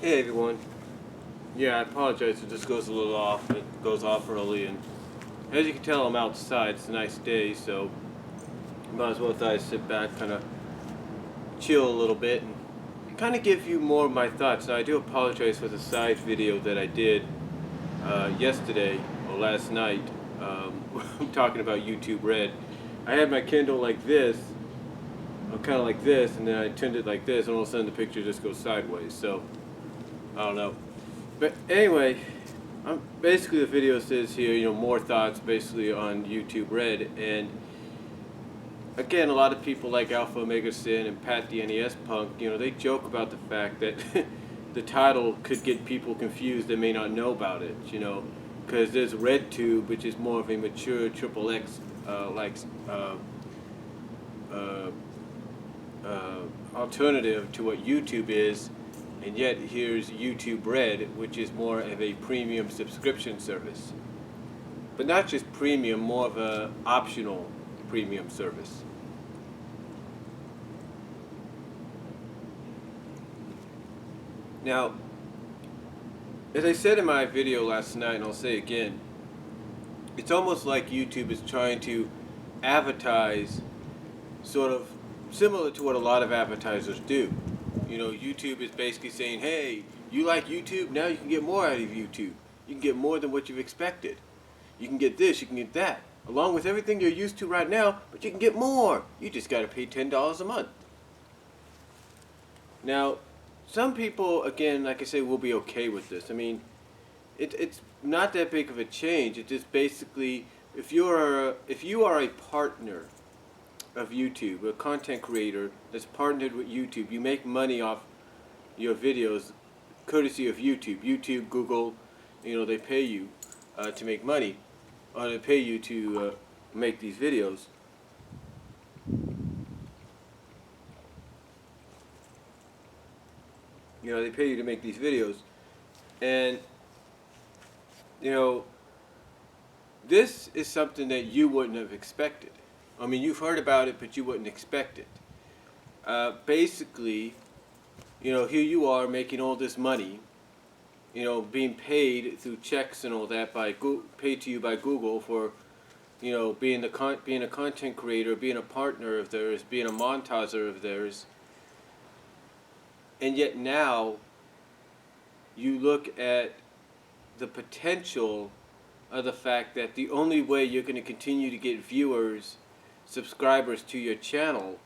Hey everyone. Yeah, I apologize. It just goes a little off. It goes off early, and as you can tell, I'm outside. It's a nice day, so might as well thought I'd sit back, kind of chill a little bit, and kind of give you more of my thoughts. Now, I do apologize for the side video that I did yesterday or last night. I'm talking about YoutTubeRED. I had my Kindle like this, kind of like this, and then I turned it like this, and all of a sudden the picture just goes sideways. So I don't know. But anyway, basically the video says here, more thoughts basically on YoutTubeRED, and again, a lot of people like Alpha Omega Sin and Pat the NES Punk, they joke about the fact that the title could get people confused that may not know about it, because there's RedTube, which is more of a mature triple X like uh, alternative to what YouTube is. And yet here's YoutTubeRED, which is more of a premium subscription service. But not just premium, more of a optional premium service. Now, as I said in my video last night, and I'll say again, it's almost like YouTube is trying to advertise sort of similar to what a lot of advertisers do. YouTube is basically saying, hey, you like YouTube? Now you can get more out of YouTube. You can get more than what you've expected. You can get this, you can get that, along with everything you're used to right now, but you can get more. You just got to pay $10 a month. Now, some people, again, like I say, will be okay with this. I mean, it's not that big of a change. It's just basically, if you are a partner of YouTube, a content creator that's partnered with YouTube, you make money off your videos courtesy of YouTube. YouTube, Google, they pay you to make money, or they pay you to make these videos. They pay you to make these videos, and this is something that you wouldn't have expected. I mean, you've heard about it, but you wouldn't expect it. Basically, here you are making all this money, being paid through checks and all that paid to you by Google for, being a content creator, being a partner of theirs, being a monetizer of theirs. And yet now, you look at the potential of the fact that the only way you're going to continue to get viewers, subscribers to your channel,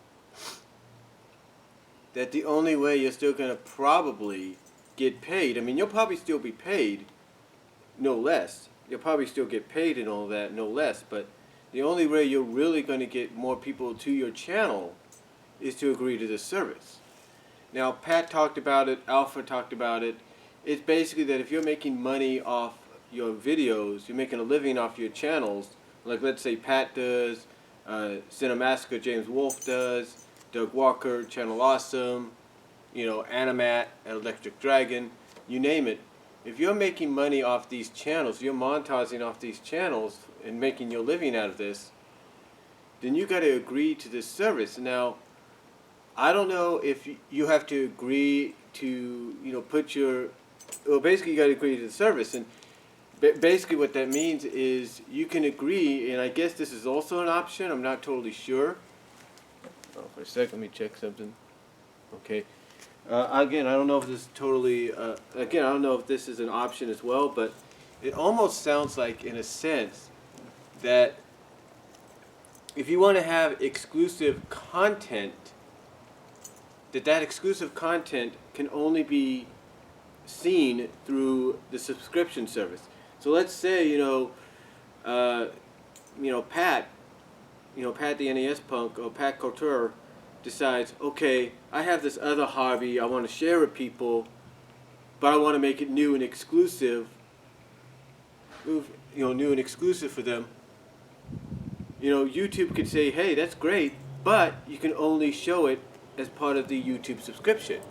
that the only way you're still going to probably get paid, I mean, you'll probably still be paid, no less. You'll probably still get paid and all that, no less. But the only way you're really going to get more people to your channel is to agree to this service. Now, Pat talked about it, Alpha talked about it. It's basically that if you're making money off your videos, you're making a living off your channels, like let's say Pat does, Cinemassacre James Wolfe does, Doug Walker, Channel Awesome, Animat, Electric Dragon, you name it. If you're making money off these channels, you're monetizing off these channels and making your living out of this, then you got to agree to this service. Now, I don't know if you have to agree to, basically you got to agree to the service. And basically what that means is you can agree, and I guess this is also an option, I'm not totally sure. Oh, for a second, let me check something. Okay. Again, I don't know if this is totally, I don't know if this is an option as well, but it almost sounds like, in a sense, that if you want to have exclusive content, that exclusive content can only be seen through the subscription service. So let's say, Pat, Pat the NES Punk, or Pat Couture decides, okay, I have this other hobby I want to share with people, but I want to make it new and exclusive, new and exclusive for them. YouTube could say, hey, that's great, but you can only show it as part of the YouTube subscription.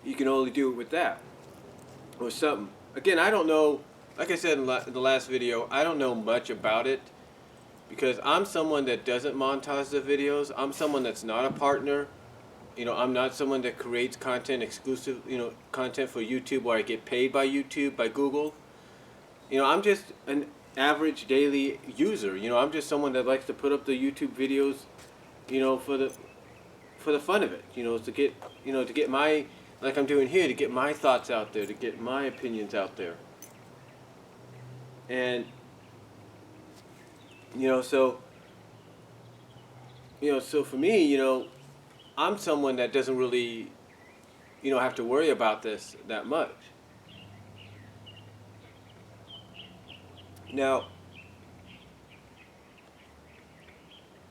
You can only do it with that or something. Again, I don't know, like I said in the last video, I don't know much about it. because I'm someone that doesn't monetize the videos. I'm someone that's not a partner. I'm not someone that creates content exclusive, content for YouTube where I get paid by YouTube, by Google. I'm just an average daily user. I'm just someone that likes to put up the YouTube videos, for the fun of it. To get my, like I'm doing here, to get my thoughts out there, to get my opinions out there. And so so for me, I'm someone that doesn't really, have to worry about this that much. Now,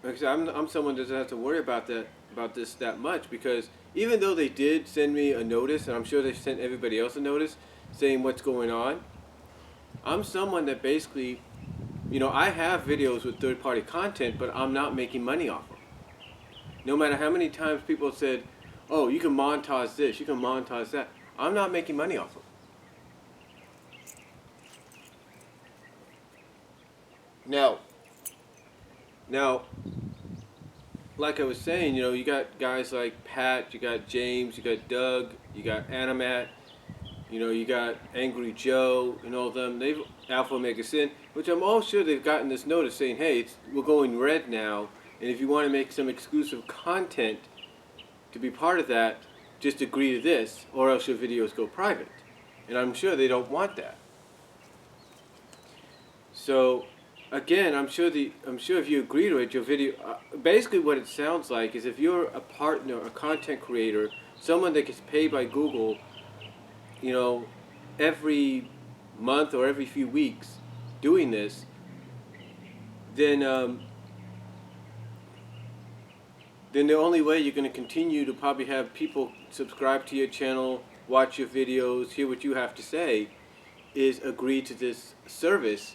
like I said, I'm someone that doesn't have to worry about this that much, because even though they did send me a notice, and I'm sure they sent everybody else a notice saying what's going on, I'm someone that basically, I have videos with third-party content, but I'm not making money off them. No matter how many times people said, "Oh, you can monetize this, you can monetize that," I'm not making money off them. Now, like I was saying, you got guys like Pat, you got James, you got Doug, you got Animat, you got Angry Joe, and all of them. They've Alpha Omega Sin, which I'm all sure they've gotten this notice saying, "Hey, we're going red now, and if you want to make some exclusive content to be part of that, just agree to this, or else your videos go private." And I'm sure they don't want that. So, again, I'm sure if you agree to it, your video, basically what it sounds like is if you're a partner, a content creator, someone that gets paid by Google, every month or every few weeks doing this, then the only way you're going to continue to probably have people subscribe to your channel, watch your videos, hear what you have to say, is agree to this service,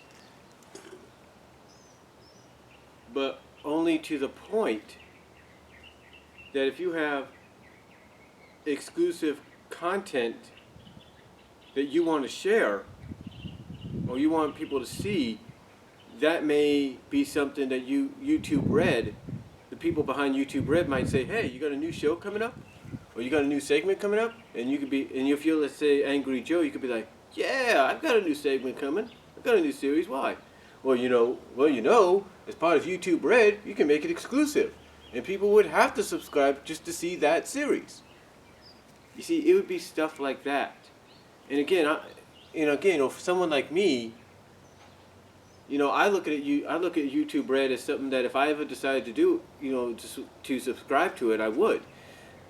but only to the point that if you have exclusive content that you want to share or you want people to see, that may be something that YoutubeRED, the people behind YoutubeRED might say, "Hey, you got a new show coming up? Or you got a new segment coming up?" And you feel, let's say, Angry Joe, you could be like, "Yeah, I've got a new segment coming. I've got a new series. Why?" Well, as part of YoutubeRED, you can make it exclusive. And people would have to subscribe just to see that series. You see, it would be stuff like that. And again, for someone like me, I look at YoutubeRED as something that if I ever decided to do, to subscribe to it, I would.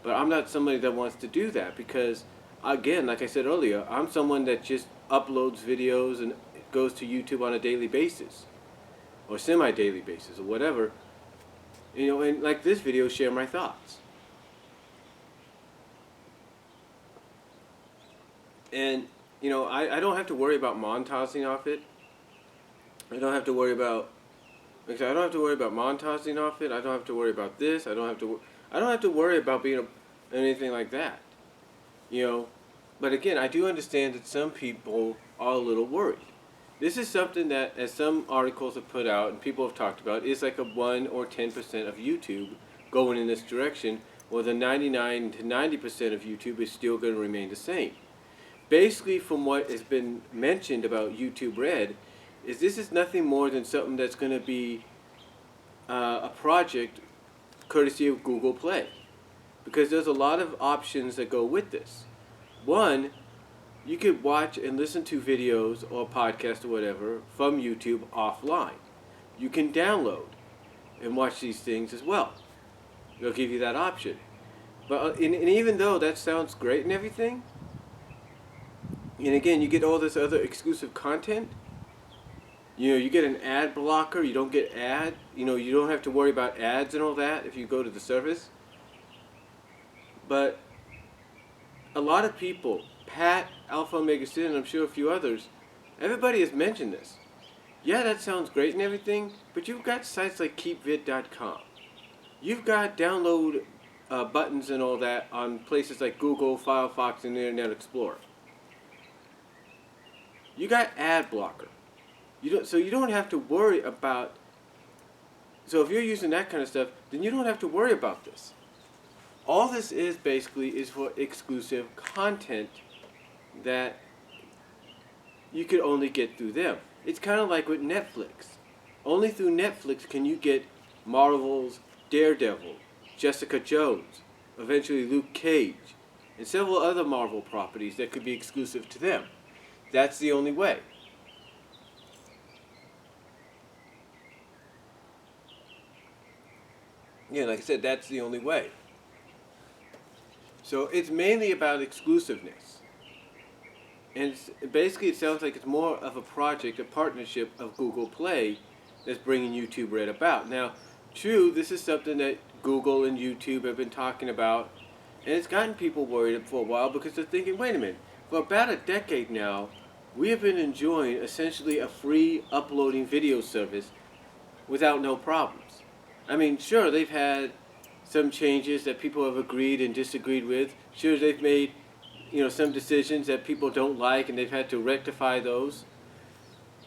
But I'm not somebody that wants to do that because, again, like I said earlier, I'm someone that just uploads videos and goes to YouTube on a daily basis or semi-daily basis or whatever, and like this video, share my thoughts. And I don't have to worry about monetizing off it. I don't have to worry about monetizing off it. I don't have to worry about this. I don't have to worry about being anything like that. But again, I do understand that some people are a little worried. This is something that, as some articles have put out and people have talked about, is like a 1 or 10% of YouTube going in this direction, while the 99 to 90% of YouTube is still going to remain the same. Basically, from what has been mentioned about YoutubeRED, is this is nothing more than something that's going to be a project courtesy of Google Play. Because there's a lot of options that go with this. One, you could watch and listen to videos or podcasts or whatever from YouTube offline. You can download and watch these things as well. They'll give you that option. But and even though that sounds great and everything, and again, you get all this other exclusive content. You get an ad blocker. You don't get ad. You don't have to worry about ads and all that if you go to the service. But a lot of people, Pat, Alpha Omega Sin, and I'm sure a few others, everybody has mentioned this. Yeah, that sounds great and everything, but you've got sites like keepvid.com. You've got download buttons and all that on places like Google, Firefox, and Internet Explorer. You got ad blocker. So you don't have to worry about So if you're using that kind of stuff, then you don't have to worry about this. All this is basically is for exclusive content that you could only get through them. It's kind of like with Netflix. Only through Netflix can you get Marvel's Daredevil, Jessica Jones, eventually Luke Cage, and several other Marvel properties that could be exclusive to them. That's the only way. Yeah, like I said, that's the only way. So it's mainly about exclusiveness. And basically it sounds like it's more of a project, a partnership of Google Play that's bringing YoutTubeRED about. Now, true, this is something that Google and YouTube have been talking about, and it's gotten people worried for a while because they're thinking, wait a minute, for about a decade now, we have been enjoying essentially a free uploading video service without no problems. I mean, sure, they've had some changes that people have agreed and disagreed with. Sure, they've made some decisions that people don't like, and they've had to rectify those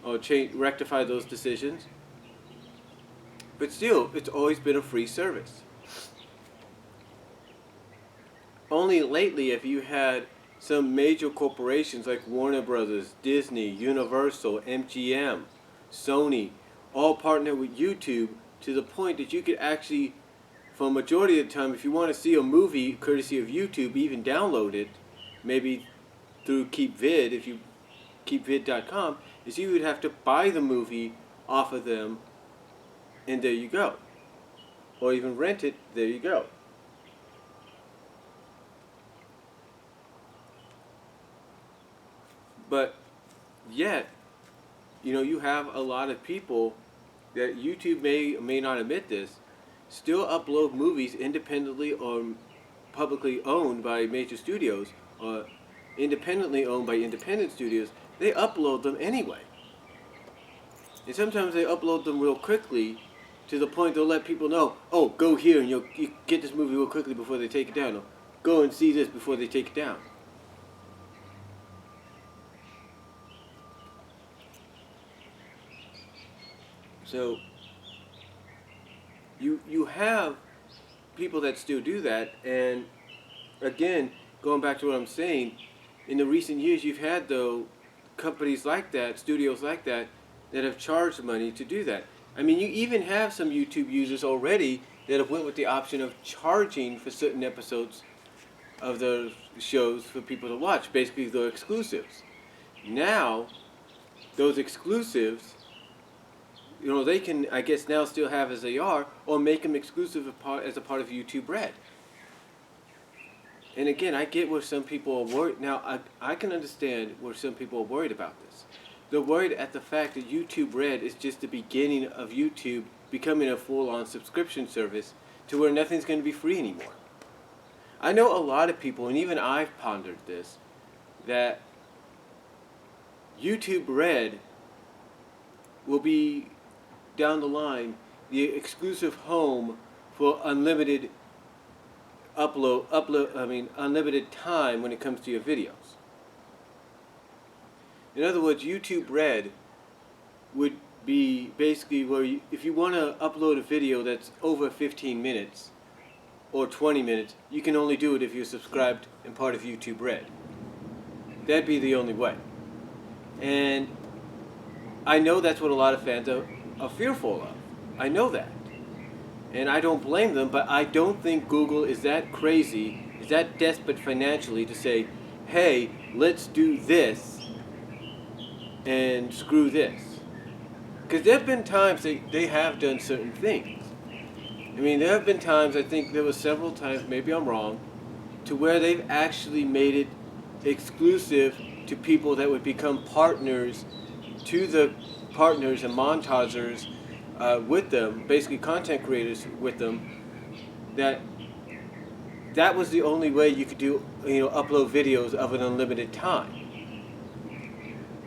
or rectify those decisions. But still, it's always been a free service. Only lately have you had some major corporations like Warner Brothers, Disney, Universal, MGM, Sony, all partner with YouTube to the point that you could actually, for a majority of the time, if you want to see a movie courtesy of YouTube, even download it, maybe through KeepVid, if you keepvid.com, is you would have to buy the movie off of them, and there you go. Or even rent it, there you go. But yet, you have a lot of people that YouTube may or may not admit this, still upload movies independently or publicly owned by major studios, or independently owned by independent studios. They upload them anyway. And sometimes they upload them real quickly to the point they'll let people know, oh, go here and you get this movie real quickly before they take it down. Or go and see this before they take it down. So you have people that still do that, and again, going back to what I'm saying, in the recent years you've had though companies like that, studios like that, that have charged money to do that. I mean, you even have some YouTube users already that have went with the option of charging for certain episodes of those shows for people to watch. Basically, they're exclusives. Now, those exclusives, they can, I guess, now still have as they are, or make them exclusive as a part of YoutTubeRED. And again, I get where some people are worried. Now, I can understand where some people are worried about this. They're worried at the fact that YoutTubeRED is just the beginning of YouTube becoming a full-on subscription service to where nothing's going to be free anymore. I know a lot of people, and even I've pondered this, that YoutTubeRED will be, down the line, the exclusive home for unlimited unlimited time when it comes to your videos. In other words, YoutTubeRED would be basically where if you want to upload a video that's over 15 minutes or 20 minutes, you can only do it if you're subscribed and part of YoutTubeRED. That'd be the only way. And I know that's what a lot of fans are fearful of. I know that. And I don't blame them, but I don't think Google is that crazy, is that desperate financially to say, hey, let's do this and screw this. Because there have been times they have done certain things. I mean, there have been times, I think there were several times, maybe I'm wrong, to where they've actually made it exclusive to people that would become partners to the partners and montagers with them, basically content creators with them, that was the only way you could do, upload videos of an unlimited time.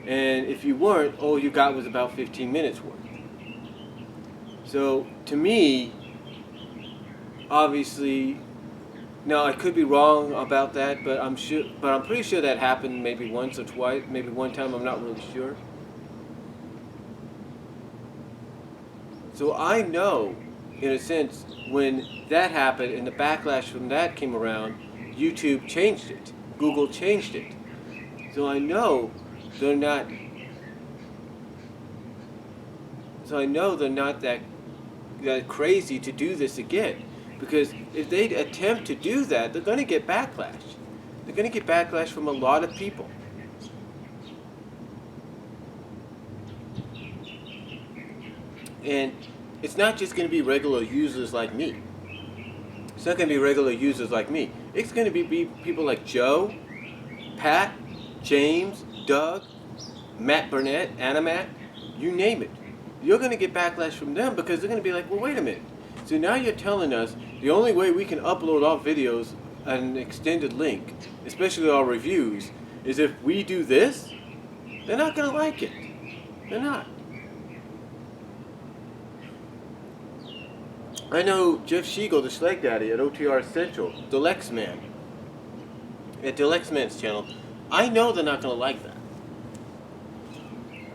And if you weren't, all you got was about 15 minutes worth. So to me, obviously, now I could be wrong about that, but I'm pretty sure that happened maybe once or twice, maybe one time. I'm not really sure. So I know, in a sense, when that happened and the backlash from that came around, YouTube changed it. Google changed it. So I know they're not. So I know they're not that crazy to do this again, because if they attempt to do that, they're going to get backlash. They're going to get backlash from a lot of people. And it's not just going to be regular users like me. It's not going to be regular users like me. It's going to be people like Joe, Pat, James, Doug, Matt Burnett, Animat, you name it. You're going to get backlash from them because they're going to be like, well, wait a minute. So now you're telling us the only way we can upload our videos at an extended link, especially our reviews, is if we do this? They're not going to like it. They're not. I know Jeff Siegel, the Schleg Daddy at OTR Central, Deluxe Man, at Deluxe Man's channel. I know they're not going to like that.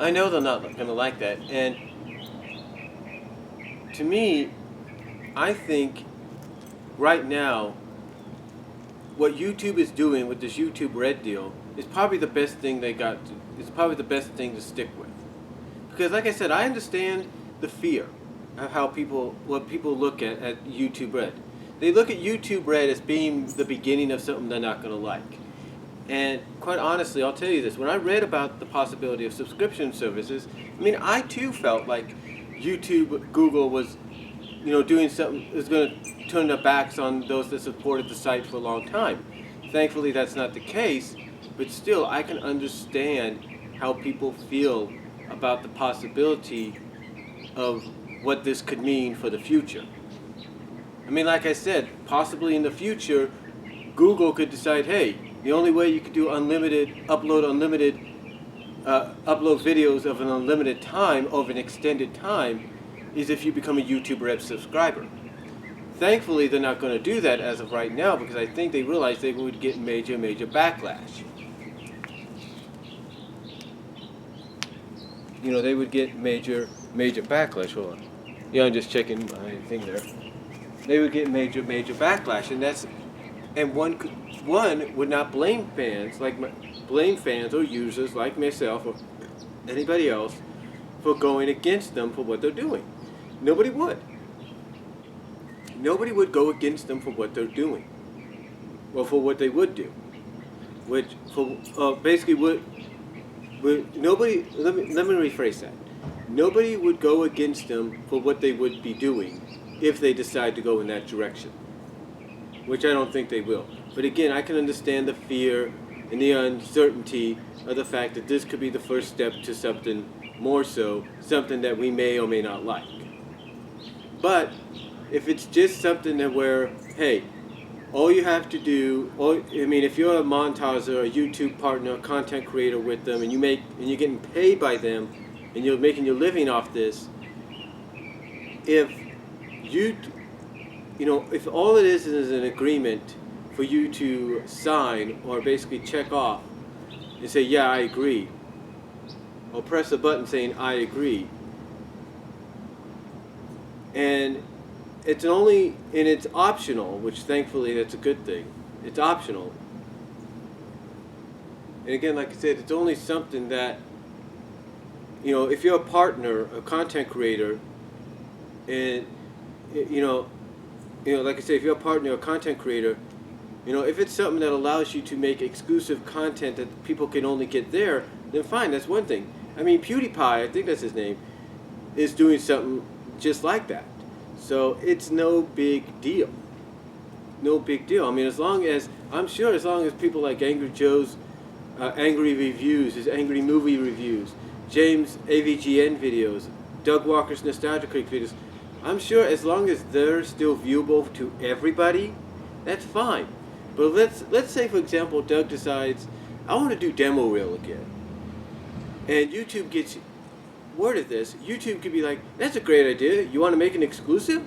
I know they're not going to like that. And to me, I think right now, what YouTube is doing with this YoutTubeRED deal is probably the best thing they got. It's probably the best thing to stick with. Because like I said, I understand the fear of how what people look at YoutTubeRED. They look at YoutTubeRED as being the beginning of something they're not going to like. And quite honestly, I'll tell you this, when I read about the possibility of subscription services, I mean, I too felt like Google was, doing something, was going to turn their backs on those that supported the site for a long time. Thankfully, that's not the case, but still, I can understand how people feel about the possibility of what this could mean for the future. I mean, like I said, possibly in the future, Google could decide, hey, the only way you could do upload videos of an unlimited time, of an extended time, is if you become a YouTubeRED subscriber. Thankfully, they're not going to do that as of right now, because I think they realized they would get major backlash. They would get major backlash. Hold on. Yeah, I'm just checking my thing there. They would get major backlash, and one would not blame fans or users like myself or anybody else for going against them for what they're doing. Nobody would. Nobody would go against them for what they're doing, or for what they would do. Which basically would nobody. Let me rephrase that. Nobody would go against them for what they would be doing if they decide to go in that direction, which I don't think they will. But again, I can understand the fear and the uncertainty of the fact that this could be the first step to something more so, something that we may or may not like. But if it's just something that where, hey, all you have to do, if you're a montager, a YouTube partner, a content creator with them, and you're getting paid by them, and you're making your living off this, if all it is an agreement for you to sign or basically check off and say, yeah, I agree, or press a button saying, I agree, and it's optional, which thankfully that's a good thing. It's optional. And again, like I said, it's only something that, if you're a partner, a content creator, and, like I said, if you're a partner, a content creator, if it's something that allows you to make exclusive content that people can only get there, then fine, that's one thing. I mean, PewDiePie, I think that's his name, is doing something just like that. So it's no big deal. No big deal. I mean, as long as people like Angry Joe's Angry Reviews, his Angry Movie Reviews, James AVGN videos, Doug Walker's Nostalgia Creek videos, I'm sure as long as they're still viewable to everybody, that's fine. But let's say, for example, Doug decides, I want to do demo reel again. And YouTube gets word of this. YouTube could be like, that's a great idea. You want to make an exclusive?